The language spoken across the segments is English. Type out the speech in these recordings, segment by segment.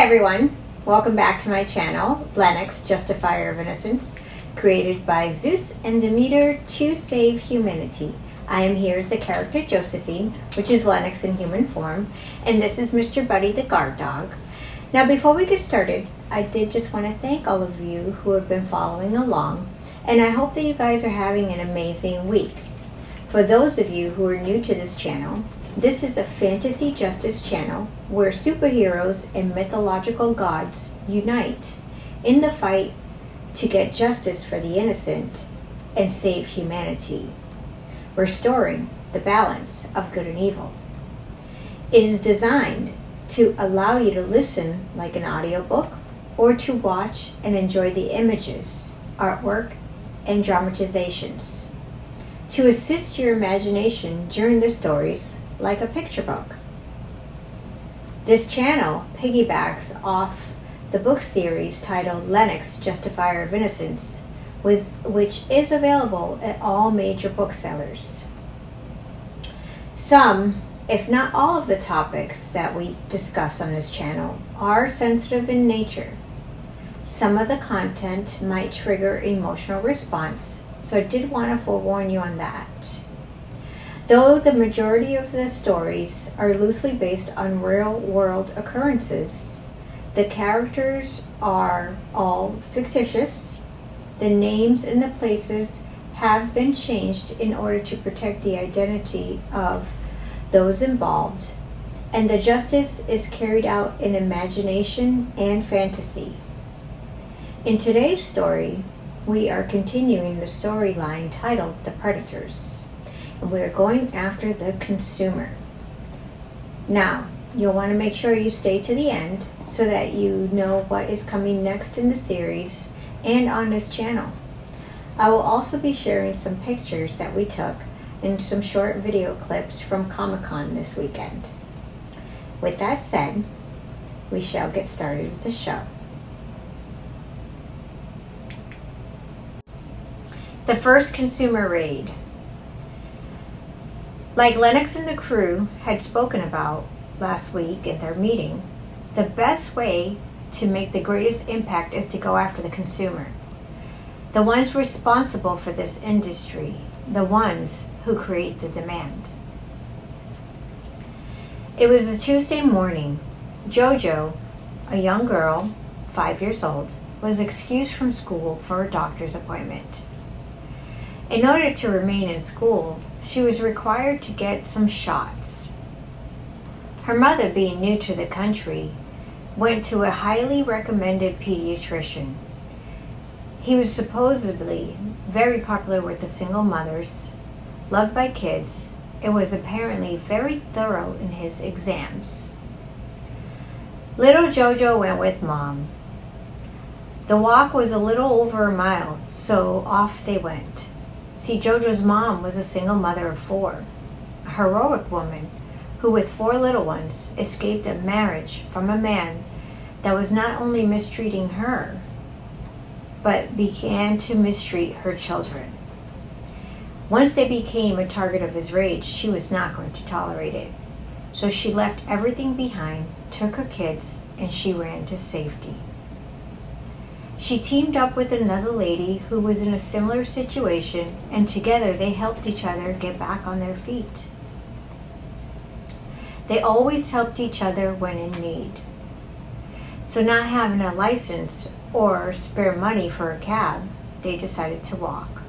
Hi everyone, welcome back to my channel, Lenox Justifier of Innocence, created by Zeus and Demeter to save humanity. I am here as the character Josephine, which is Lenox in human form, and this is Mr. Buddy the guard dog. Now before we get started, I did just want to thank all of you who have been following along, and I hope that you guys are having an amazing week. For those of you who are new to this channel, this is a fantasy justice channel where superheroes and mythological gods unite in the fight to get justice for the innocent and save humanity, restoring the balance of good and evil. It is designed to allow you to listen like an audiobook or to watch and enjoy the images, artwork, and dramatizations to assist your imagination during the stories like a picture book. This channel piggybacks off the book series titled Lenox Justifier of Innocence, which is available at all major booksellers. Some, if not all of the topics that we discuss on this channel are sensitive in nature. Some of the content might trigger emotional response, so I did want to forewarn you on that. Though the majority of the stories are loosely based on real-world occurrences, the characters are all fictitious. The names and the places have been changed in order to protect the identity of those involved, and the justice is carried out in imagination and fantasy. In today's story, we are continuing the storyline titled The Predators. We're going after the consumer. Now, you'll want to make sure you stay to the end so that you know what is coming next in the series and on this channel. I will also be sharing some pictures that we took and some short video clips from Comic-Con this weekend. With that said, we shall get started with the show. The first consumer raid. Like Lenox and the crew had spoken about last week at their meeting, the best way to make the greatest impact is to go after the consumer. The ones responsible for this industry, the ones who create the demand. It was a Tuesday morning. Jojo, a young girl, 5 years old, was excused from school for a doctor's appointment. In order to remain in school, she was required to get some shots. Her mother, being new to the country, went to a highly recommended pediatrician. He was supposedly very popular with the single mothers, loved by kids, and was apparently very thorough in his exams. Little Jojo went with Mom. The walk was a little over a mile, so off they went. See, Jojo's mom was a single mother of 4, a heroic woman who, with 4 little ones, escaped a marriage from a man that was not only mistreating her, but began to mistreat her children. Once they became a target of his rage, she was not going to tolerate it. So she left everything behind, took her kids, and she ran to safety. She teamed up with another lady who was in a similar situation, and together they helped each other get back on their feet. They always helped each other when in need. So not having a license or spare money for a cab, they decided to walk.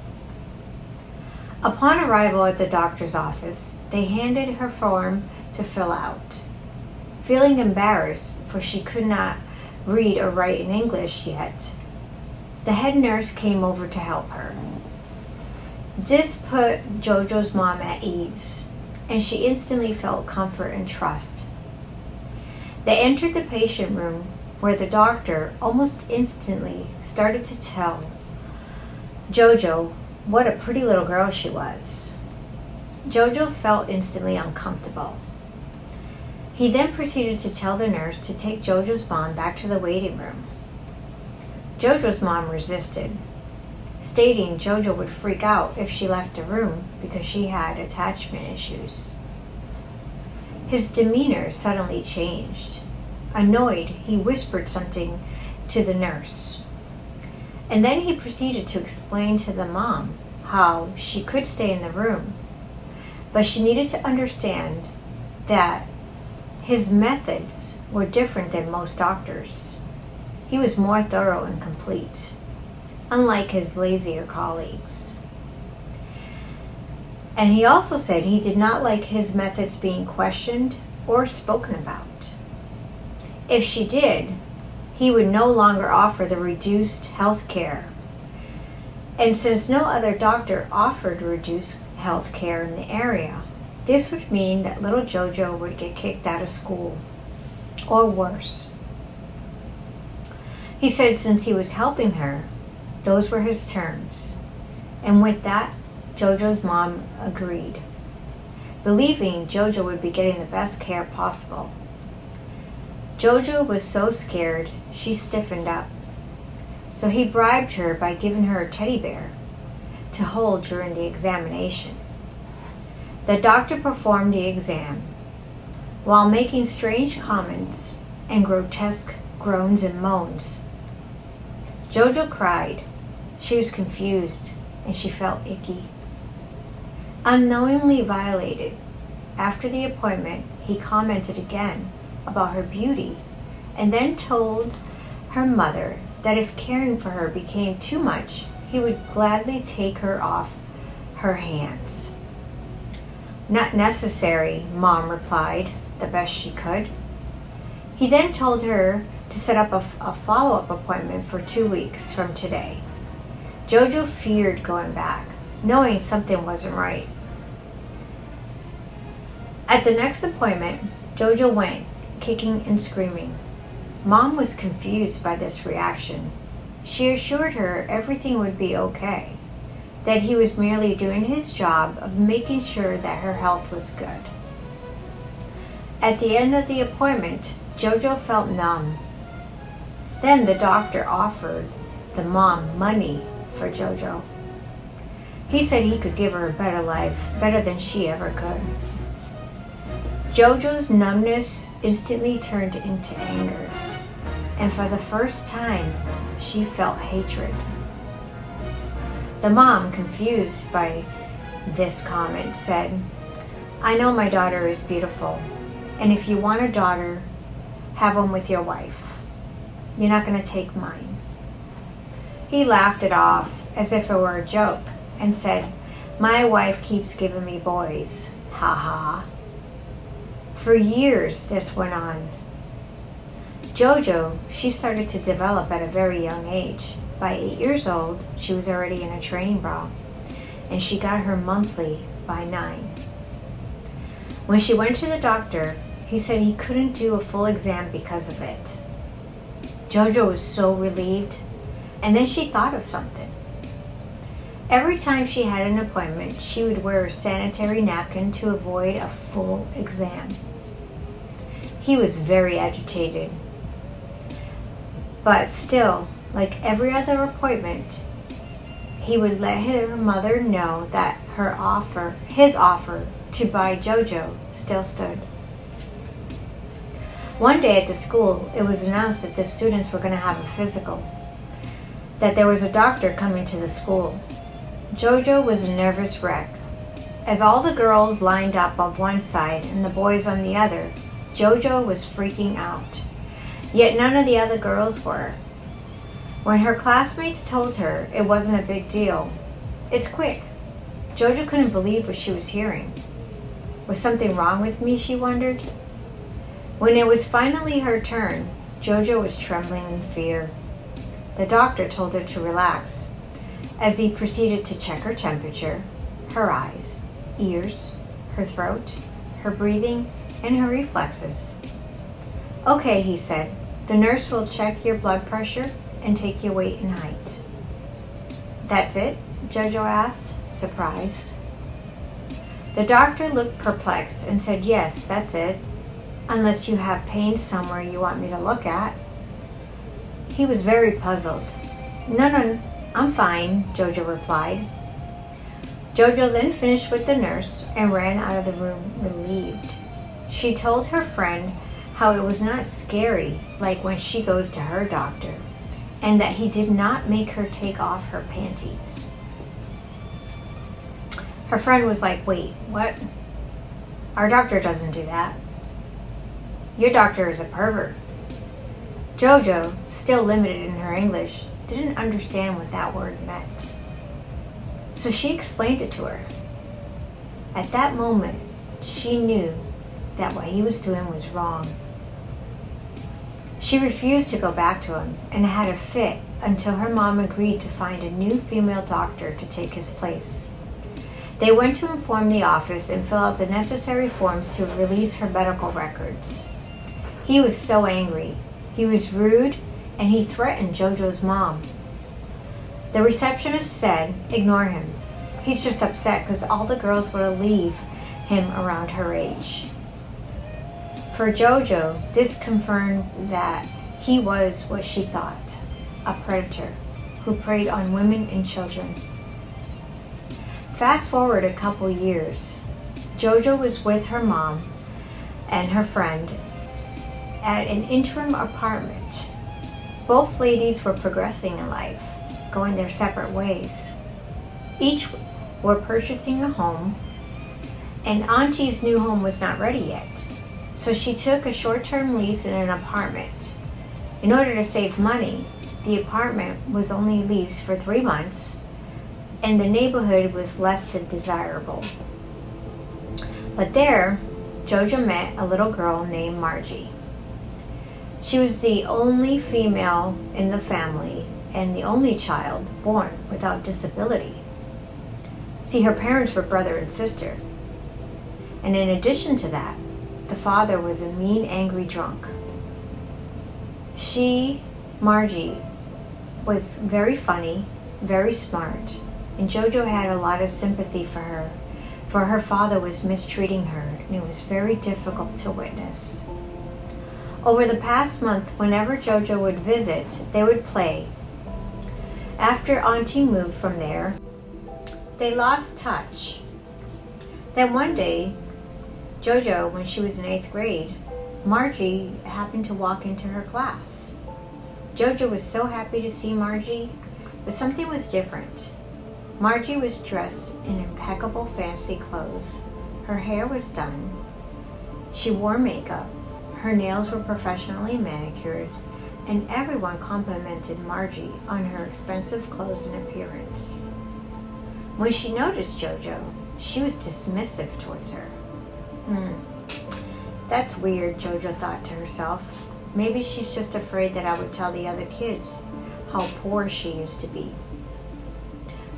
Upon arrival at the doctor's office, they handed her form to fill out. Feeling embarrassed, for she could not read or write in English yet, the head nurse came over to help her. This put Jojo's mom at ease, and she instantly felt comfort and trust. They entered the patient room, where the doctor almost instantly started to tell Jojo what a pretty little girl she was. Jojo felt instantly uncomfortable. He then proceeded to tell the nurse to take Jojo's mom back to the waiting room. Jojo's mom resisted, stating Jojo would freak out if she left the room because she had attachment issues. His demeanor suddenly changed. Annoyed, he whispered something to the nurse. And then he proceeded to explain to the mom how she could stay in the room, but she needed to understand that his methods were different than most doctors. He was more thorough and complete, unlike his lazier colleagues. And he also said he did not like his methods being questioned or spoken about. If she did, he would no longer offer the reduced health care. And since no other doctor offered reduced health care in the area, this would mean that little Jojo would get kicked out of school, or worse. He said since he was helping her, those were his terms. And with that, Jojo's mom agreed, believing Jojo would be getting the best care possible. Jojo was so scared, she stiffened up. So he bribed her by giving her a teddy bear to hold during the examination. The doctor performed the exam while making strange comments and grotesque groans and moans. Jojo cried. She was confused and she felt icky. Unknowingly violated, after the appointment, he commented again about her beauty and then told her mother that if caring for her became too much, he would gladly take her off her hands. Not necessary, Mom replied, the best she could. He then told her to set up a follow-up appointment for 2 weeks from today. Jojo feared going back, knowing something wasn't right. At the next appointment, Jojo went, kicking and screaming. Mom was confused by this reaction. She assured her everything would be okay, that he was merely doing his job of making sure that her health was good. At the end of the appointment, Jojo felt numb. Then the doctor offered the mom money for Jojo. He said he could give her a better life, better than she ever could. Jojo's numbness instantly turned into anger, and for the first time, she felt hatred. The mom, confused by this comment, said, I know my daughter is beautiful, and if you want a daughter, have one with your wife. You're not going to take mine. He laughed it off as if it were a joke and said, my wife keeps giving me boys. Ha ha. For years this went on. Jojo, she started to develop at a very young age. By 8 years old, she was already in a training bra, and she got her monthly by 9. When she went to the doctor, he said he couldn't do a full exam because of it. Jojo was so relieved, and then she thought of something. Every time she had an appointment, she would wear a sanitary napkin to avoid a full exam. He was very agitated. But still, like every other appointment, he would let her mother know that his offer to buy Jojo still stood. One day at the school, it was announced that the students were going to have a physical, that there was a doctor coming to the school. Jojo was a nervous wreck. As all the girls lined up on one side and the boys on the other, Jojo was freaking out. Yet none of the other girls were. When her classmates told her it wasn't a big deal, it's quick. Jojo couldn't believe what she was hearing. Was something wrong with me, she wondered? When it was finally her turn, Jojo was trembling in fear. The doctor told her to relax as he proceeded to check her temperature, her eyes, ears, her throat, her breathing, and her reflexes. Okay, he said, the nurse will check your blood pressure and take your weight and height. That's it? Jojo asked, surprised. The doctor looked perplexed and said, yes, that's it, unless you have pain somewhere you want me to look at. He was very puzzled. No, I'm fine, Jojo replied. Jojo then finished with the nurse and ran out of the room relieved. She told her friend how it was not scary like when she goes to her doctor, and that he did not make her take off her panties. Her friend was like, "Wait, what? Our doctor doesn't do that. Your doctor is a pervert." Jojo, still limited in her English, didn't understand what that word meant. So she explained it to her. At that moment, she knew that what he was doing was wrong. She refused to go back to him and had a fit until her mom agreed to find a new female doctor to take his place. They went to inform the office and fill out the necessary forms to release her medical records. He was so angry. He was rude, and he threatened Jojo's mom. The receptionist said, "Ignore him. He's just upset because all the girls want to leave him around her age." For Jojo, this confirmed that he was what she thought, a predator who preyed on women and children. Fast forward a couple years, Jojo was with her mom and her friend at an interim apartment. Both ladies were progressing in life, going their separate ways. Each were purchasing a home, and Auntie's new home was not ready yet, so she took a short-term lease in an apartment. In order to save money, the apartment was only leased for 3 months, and the neighborhood was less than desirable. But there, Jojo met a little girl named Margie. She was the only female in the family and the only child born without disability. See, her parents were brother and sister. And in addition to that, the father was a mean, angry drunk. Margie, was very funny, very smart, and Jojo had a lot of sympathy for her, for her father was mistreating her, and it was very difficult to witness. Over the past month, whenever Jojo would visit, they would play. After Auntie moved from there, they lost touch. Then one day, Jojo, when she was in 8th grade, Margie happened to walk into her class. Jojo was so happy to see Margie, but something was different. Margie was dressed in impeccable fancy clothes. Her hair was done. She wore makeup. Her nails were professionally manicured, and everyone complimented Margie on her expensive clothes and appearance. When she noticed Jojo, she was dismissive towards her. That's weird, Jojo thought to herself. Maybe she's just afraid that I would tell the other kids how poor she used to be.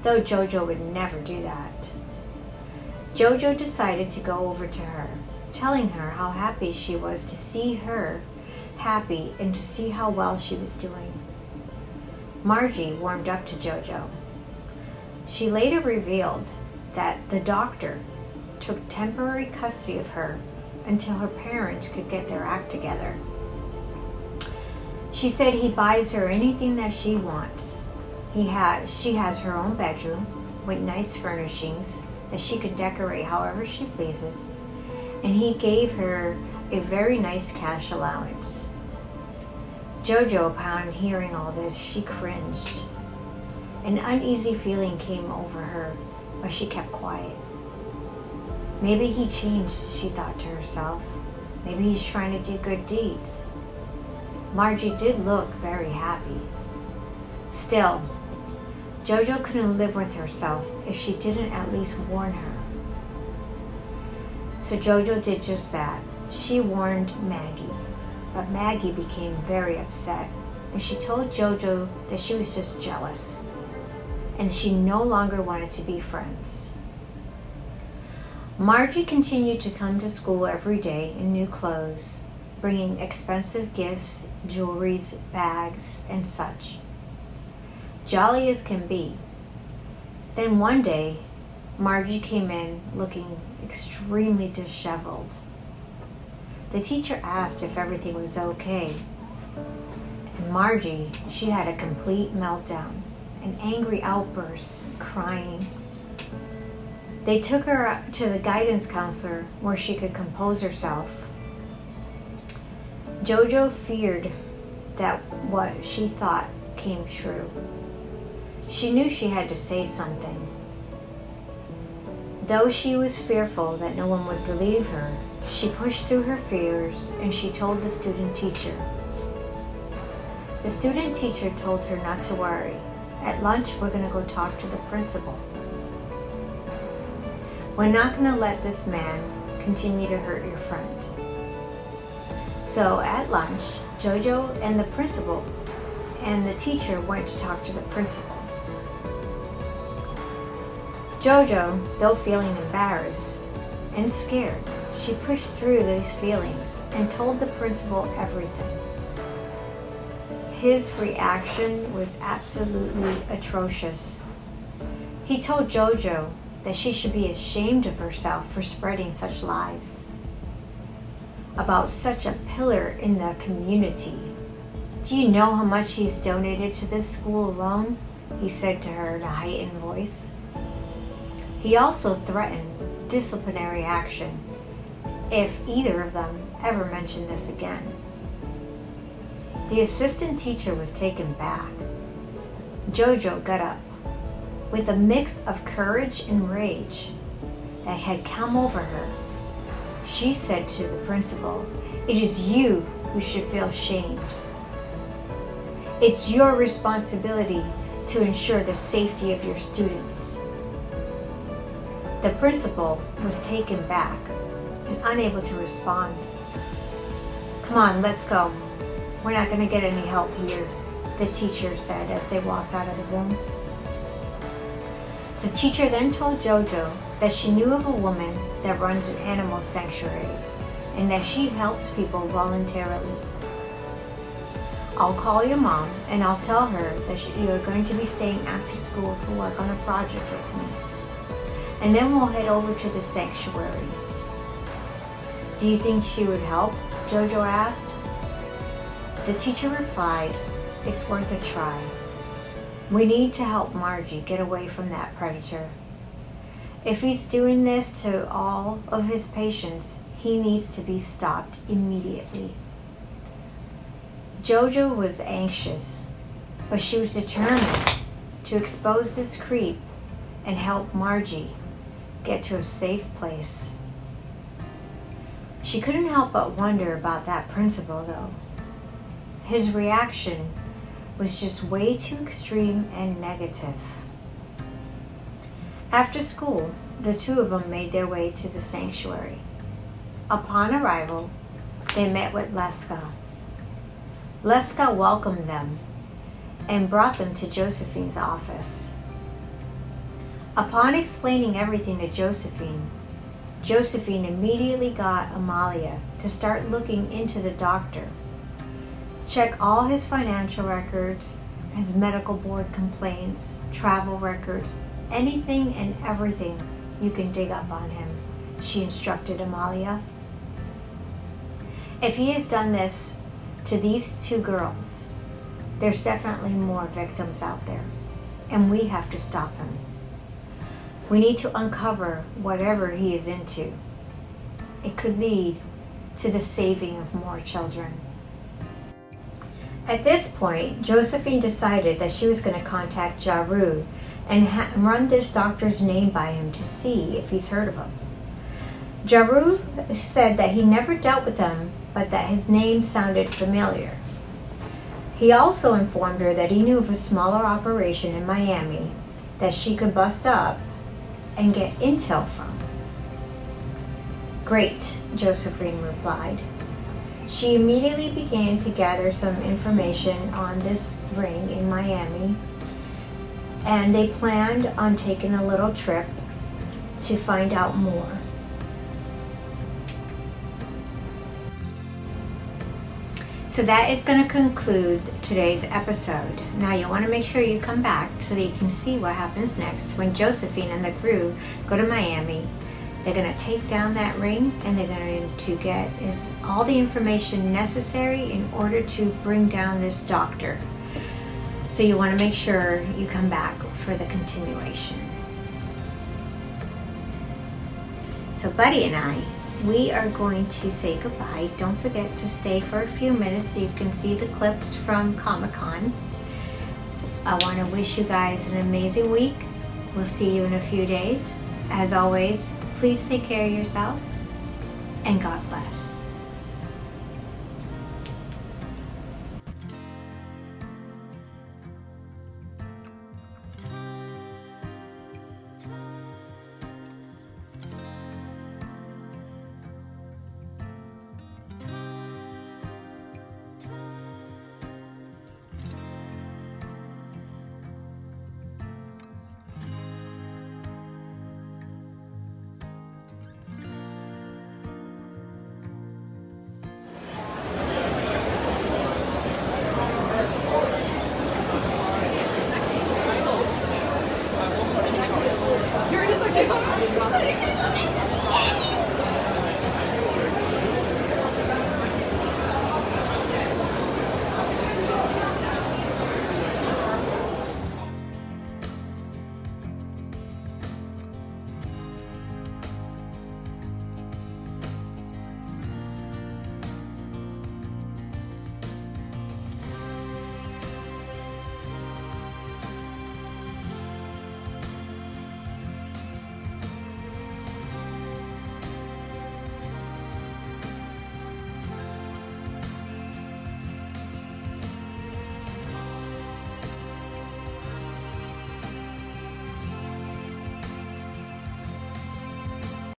Though Jojo would never do that. Jojo decided to go over to her, telling her how happy she was to see her happy and to see how well she was doing. Margie warmed up to Jojo. She later revealed that the doctor took temporary custody of her until her parents could get their act together. She said he buys her anything that she wants. She has her own bedroom with nice furnishings that she could decorate however she pleases, and he gave her a very nice cash allowance. Jojo, upon hearing all this, she cringed. An uneasy feeling came over her, but she kept quiet. Maybe he changed, she thought to herself. Maybe he's trying to do good deeds. Margie did look very happy. Still, Jojo couldn't live with herself if she didn't at least warn her. So Jojo did just that. She warned Maggie, but Maggie became very upset, and she told Jojo that she was just jealous, and she no longer wanted to be friends. Margie continued to come to school every day in new clothes, bringing expensive gifts, jewelries, bags, and such. Jolly as can be. Then one day, Margie came in looking extremely disheveled. The teacher asked if everything was okay. And Margie, she had a complete meltdown, an angry outburst, crying. They took her to the guidance counselor where she could compose herself. Jojo feared that what she thought came true. She knew she had to say something. Though she was fearful that no one would believe her, she pushed through her fears and she told the student teacher. The student teacher told her not to worry. At lunch, we're going to go talk to the principal. We're not going to let this man continue to hurt your friend. So at lunch, Jojo and the principal and the teacher went to talk to the principal. Jojo, though feeling embarrassed and scared, she pushed through these feelings and told the principal everything. His reaction was absolutely atrocious. He told Jojo that she should be ashamed of herself for spreading such lies about such a pillar in the community. Do you know how much he's donated to this school alone? He said to her in a heightened voice. He also threatened disciplinary action if either of them ever mentioned this again. The assistant teacher was taken back. Jojo got up. With a mix of courage and rage that had come over her, she said to the principal, "It is you who should feel shamed. It's your responsibility to ensure the safety of your students." The principal was taken back and unable to respond. "Come on, let's go. We're not going to get any help here," the teacher said as they walked out of the room. The teacher then told Jojo that she knew of a woman that runs an animal sanctuary and that she helps people voluntarily. "I'll call your mom and I'll tell her that you're going to be staying after school to work on a project with me. And then we'll head over to the sanctuary." "Do you think she would help?" Jojo asked. The teacher replied, "It's worth a try. We need to help Margie get away from that predator. If he's doing this to all of his patients, he needs to be stopped immediately." Jojo was anxious, but she was determined to expose this creep and help Margie get to a safe place. She couldn't help but wonder about that principal, though. His reaction was just way too extreme and negative. After school, the two of them made their way to the sanctuary. Upon arrival, they met with Leska. Leska welcomed them and brought them to Josephine's office. Upon explaining everything to Josephine, Josephine immediately got Amalia to start looking into the doctor. Check all his financial records, his medical board complaints, travel records, anything and everything you can dig up on him, she instructed Amalia. If he has done this to these two girls, there's definitely more victims out there, and we have to stop him. We need to uncover whatever he is into. It could lead to the saving of more children. At this point, Josephine decided that she was going to contact Jaru and run this doctor's name by him to see if he's heard of him. Jaru said that he never dealt with him, but that his name sounded familiar. He also informed her that he knew of a smaller operation in Miami that she could bust up and get intel from. "Great," Josephine replied. She immediately began to gather some information on this ring in Miami, and they planned on taking a little trip to find out more. So that is going to conclude today's episode. Now you want to make sure you come back so that you can see what happens next when Josephine and the crew go to Miami. They're going to take down that ring and they're going to get all the information necessary in order to bring down this doctor. So you want to make sure you come back for the continuation. So Buddy and I we are going to say goodbye. Don't forget to stay for a few minutes so you can see the clips from Comic-Con. I want to wish you guys an amazing week. We'll see you in a few days. As always, please take care of yourselves, and God bless.